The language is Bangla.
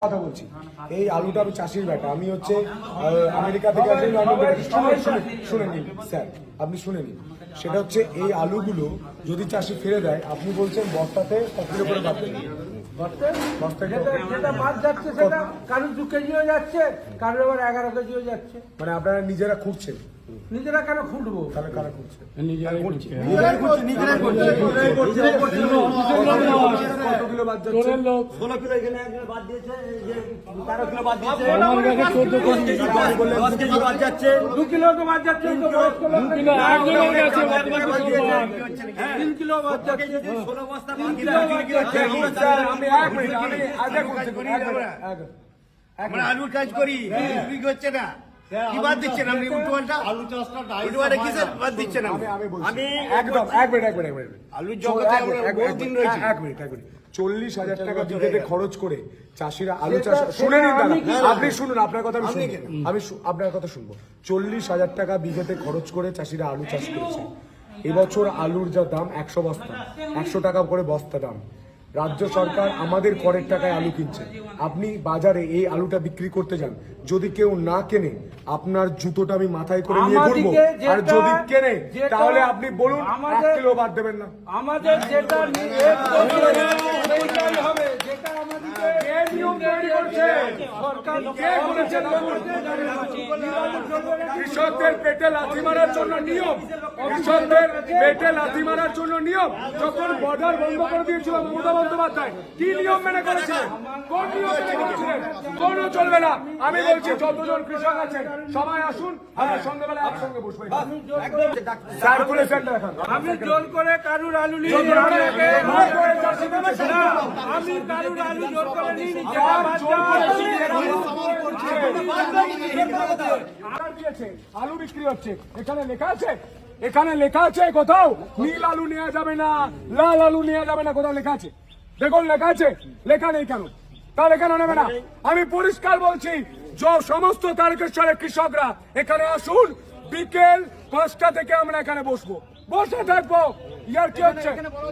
কথা বলছি এই আলুটা আমি চাষির বেটা আমি হচ্ছে আমেরিকা থেকে আসি শুনে নিন স্যার আপনি শুনে নিন সেটা হচ্ছে এই আলুগুলো যদি চাষি ফেলে দেয় আপনি বলছেন বস্তাতে কত করে বাদ দেবেন যেটা মাছ যাচ্ছে সেটা কারোর 2 কেজিও যাচ্ছে কারোর আবার 11 কেজিও যাচ্ছে। মানে আপনারা নিজেরা খুঁজছেন নিজেরা কেন খুঁটবো? তাহলে কারা খুঁজছে কত কিলো বাদ যাচ্ছে 16 কিলো এখানে একজন বাদ দিয়েছে, এই যে 13 কিলো বাদ দিয়েছে, 10 কেজি বাদ যাচ্ছে, 2 কিলো তো বাদ যাচ্ছে, 3 কিলো বাদ যাচ্ছে, 16 বস্তা বাদ আমি এক মিনিট আমি আগে বলছি আমরা আলুর কাজ করি, বিক্রি হচ্ছে না, কি বাদ দিচ্ছেন আপনি? উল্টোপাল্টা আলু চাষটা কিসের বাদ দিচ্ছেন? আমি একদম এক মিনিট আলুর জগতে আমরা বহুত দিন রয়েছি। এক মিনিট 40,000 টাকা বিঘেতে খরচ করে চাষিরা আলু চাষ শুনে নিন দাদা আপনি শুনুন আপনার কথা আমি আপনার কথা শুনবো 40,000 টাকা বিঘেতে খরচ করে চাষিরা আলু চাষ করেছে এবছর আলুর যা দাম 100 বস্তা 100 টাকা করে বস্তা দাম রাজ্য সরকার আমাদের করের টাকায় আলু কিনছে আপনি বাজারে এই আলুটা বিক্রি করতে যান যদি কেউ না কেনে আপনার জুতোটা আমি মাথায় করে নিয়ে ঘুরবো আর যদি কেনে তাহলে আপনি বলুন 1 কিলো বাদ দেবেন না আমাদের যেটা সেইটাই হবে, যেটা আমাদেরকে নিয়ম তৈরি করছে সরকার কে করেছে কৃষকদের পেটে লাথি মারার জন্য নিয়ম কৃষকদের পেটে লাথি মারার জন্য নিয়ম যখন বর্ডার বন্ধ করে দিয়েছিল মমতা বন্দ্যোপাধ্যায় কি নিয়ম মেনে করেছিলেন কোন নিয়ম মেনে করেছিলেন কোনো চলবে না আমি বলছি যতজন কৃষক আছেন সবাই আসুন আমরা সন্ধ্যাবেলা একসঙ্গে বসবো সার্কুলেশনটা দেখান আমি জোর করে কারুর আলু নিয়ে আমি কারুর আলু জোর করে নিয়ে আলু বিক্রি হচ্ছে এখানে লেখা আছে কোথাও নীল আলু নেওয়া যাবে না লাল আলু নেওয়া যাবে না কোথাও লেখা আছে দেখুন লেখা আছে লেখা নেই কেন তাহলে কেন নেবে না আমি পরিষ্কার বলছি সমস্ত তারকেশ্বরের কৃষকরা এখানে আসুন বিকেল 5টা থেকে আমরা এখানে বসে থাকবো ইয়ার কি হচ্ছে